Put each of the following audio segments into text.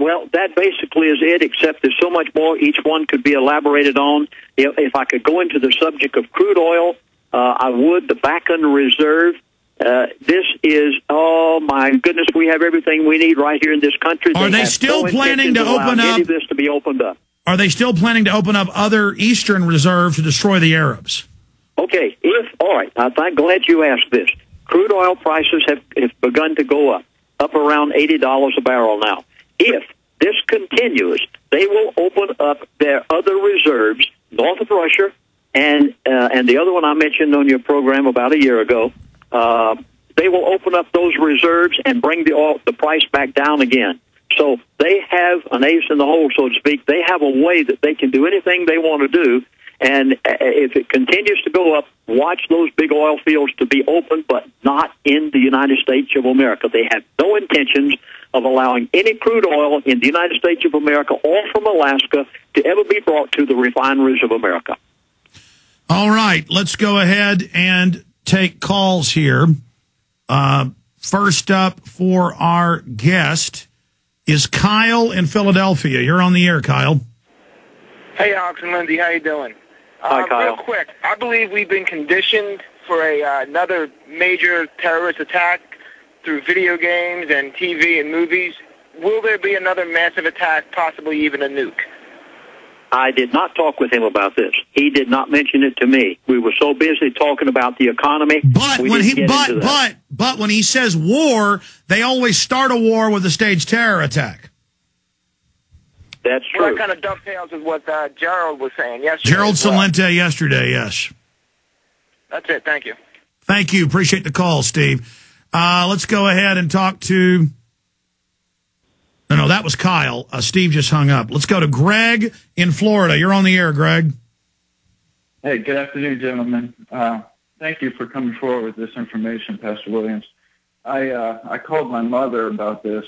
Well, that basically is it, except there's so much more. Each one could be elaborated on. If I could go into the subject of crude oil, I would. The Bakken Reserve. This is, oh my goodness, we have everything we need right here in this country. Are they still planning to open up? This to be opened up. Are they still planning to open up other eastern reserves to destroy the Arabs? Okay, all right, I'm glad you asked this. Crude oil prices have begun to go up around $80 a barrel now. If this continues, they will open up their other reserves north of Russia, and the other one I mentioned on your program about a year ago. They will open up those reserves and bring the price back down again. So they have an ace in the hole, so to speak. They have a way that they can do anything they want to do. And if it continues to go up, watch those big oil fields to be open, but not in the United States of America. They have no intentions of allowing any crude oil in the United States of America or from Alaska to ever be brought to the refineries of America. All right, let's go ahead and take calls here. First up for our guest is Kyle in Philadelphia. You're on the air, Kyle. Hey, Alex and Lindsey, how you doing? Hi, Kyle. Real quick, I believe we've been conditioned for another major terrorist attack through video games and TV and movies. Will there be another massive attack, possibly even a nuke? I did not talk with him about this. He did not mention it to me. We were so busy talking about the economy. But when he says war, they always start a war with a staged terror attack. That's true. Well, that kind of dovetails with what Gerald was saying yesterday. Gerald Salente yesterday, yes. That's it. Thank you. Thank you. Appreciate the call, Steve. Let's go ahead and talk to... No, that was Kyle. Steve just hung up. Let's go to Greg in Florida. You're on the air, Greg. Hey, good afternoon, gentlemen. Thank you for coming forward with this information, Pastor Williams. I called my mother about this,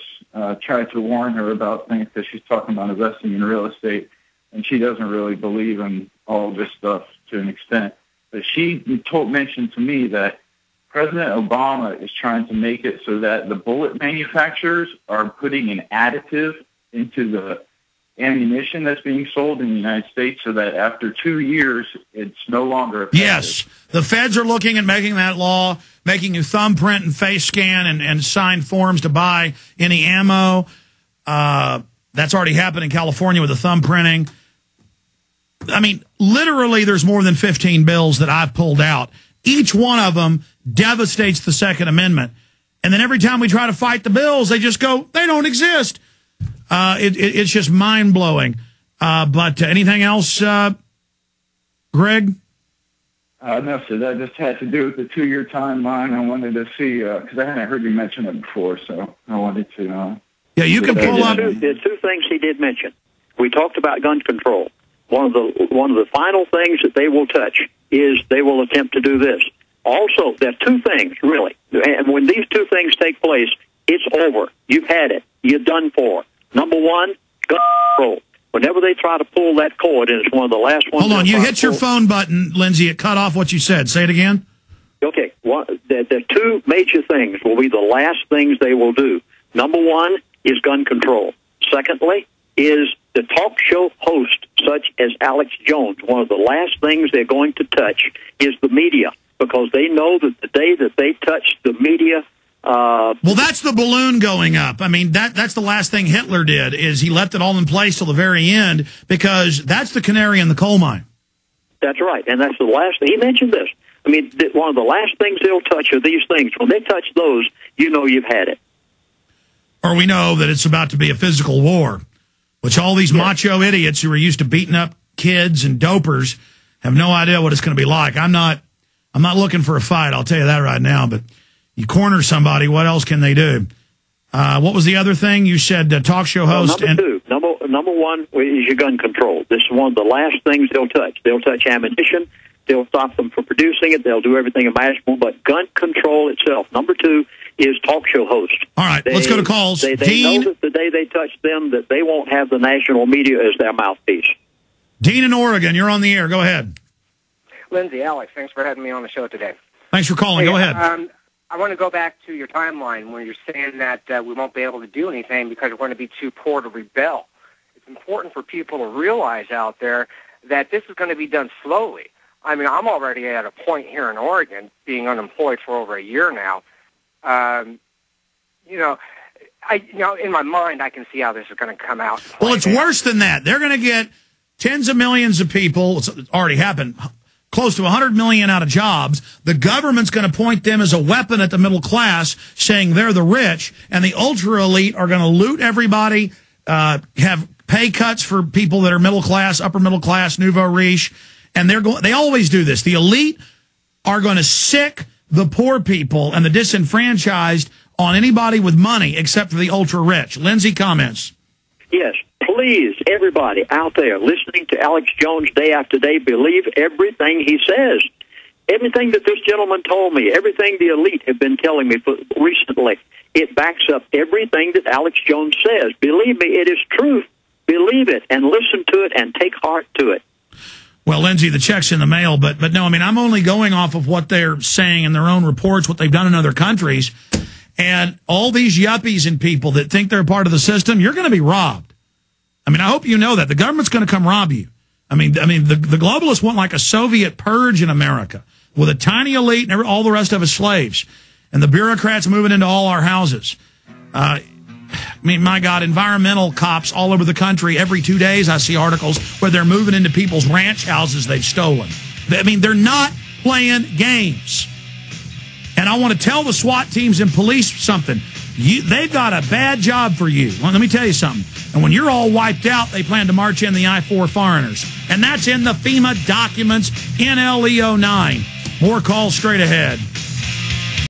tried to warn her about things because she's talking about investing in real estate, and she doesn't really believe in all this stuff to an extent. But she mentioned to me that President Obama is trying to make it so that the bullet manufacturers are putting an additive into the ammunition that's being sold in the United States so that after 2 years, it's no longer effective. Yes. The feds are looking at making that law, making you thumbprint and face scan and sign forms to buy any ammo. That's already happened in California with the thumbprinting. I mean, literally there's more than 15 bills that I've pulled out. Each one of them devastates the Second Amendment. And then every time we try to fight the bills, they just go, they don't exist. It's just mind-blowing. But anything else, Greg? No, sir. That just had to do with the 2-year timeline. I wanted to see, because I hadn't heard you mention it before, so I wanted to... yeah, you can pull up... There's two things he did mention. We talked about gun control. One of the final things that they will touch is they will attempt to do this. Also, there are two things, really. And when these two things take place, it's over. You've had it. You're done for. Number one, gun control. Whenever they try to pull that cord, and it's one of the last ones... Hold on, you hit your phone button, Lindsey. It cut off what you said. Say it again. Okay, the two major things will be the last things they will do. Number one is gun control. Secondly is the talk show host, such as Alex Jones. One of the last things they're going to touch is the media, because they know that the day that they touch the media... well, that's the balloon going up. I mean, that's the last thing Hitler did, is he left it all in place till the very end, because that's the canary in the coal mine. That's right, and that's the last thing. He mentioned this. I mean, one of the last things they'll touch are these things. When they touch those, you know you've had it. Or we know that it's about to be a physical war, which all these macho idiots who are used to beating up kids and dopers have no idea what it's going to be like. I'm not looking for a fight, I'll tell you that right now, but you corner somebody, what else can they do? What was the other thing? You said talk show host. Number one is your gun control. This is one of the last things they'll touch. They'll touch ammunition. They'll stop them from producing it. They'll do everything imaginable, but gun control itself. Number two is talk show host. All right, let's go to calls. They know that the day they touch them, that they won't have the national media as their mouthpiece. Dean in Oregon, you're on the air. Go ahead. Lindsey, Alex, thanks for having me on the show today. Thanks for calling. Go ahead. I want to go back to your timeline where you're saying that we won't be able to do anything because we're going to be too poor to rebel. It's important for people to realize out there that this is going to be done slowly. I mean, I'm already at a point here in Oregon, being unemployed for over a year now. In my mind, I can see how this is going to come out. Well, it's worse than that. They're going to get tens of millions of people. It's already happened. Close to 100 million out of jobs. The government's going to point them as a weapon at the middle class, saying they're the rich, and the ultra elite are going to loot everybody, have pay cuts for people that are middle class, upper middle class, nouveau riche, and they always do this. The elite are going to sick the poor people and the disenfranchised on anybody with money except for the ultra rich. Lindsey, comments. Yes. Please, everybody out there listening to Alex Jones day after day, believe everything he says. Everything that this gentleman told me, everything the elite have been telling me recently, it backs up everything that Alex Jones says. Believe me, it is truth. Believe it and listen to it and take heart to it. Well, Lindsey, the check's in the mail, but no, I mean, I'm only going off of what they're saying in their own reports, what they've done in other countries. And all these yuppies and people that think they're part of the system, you're going to be robbed. I mean, I hope you know that. The government's going to come rob you. I mean, the globalists want like a Soviet purge in America with a tiny elite and all the rest of us slaves. And the bureaucrats moving into all our houses. I mean, my God, environmental cops all over the country. Every 2 days I see articles where they're moving into people's ranch houses they've stolen. I mean, they're not playing games. And I want to tell the SWAT teams and police something. They've got a bad job for you. Well, let me tell you something. And when you're all wiped out, they plan to march in the I-4 foreigners. And that's in the FEMA documents, NLE 09. More calls straight ahead.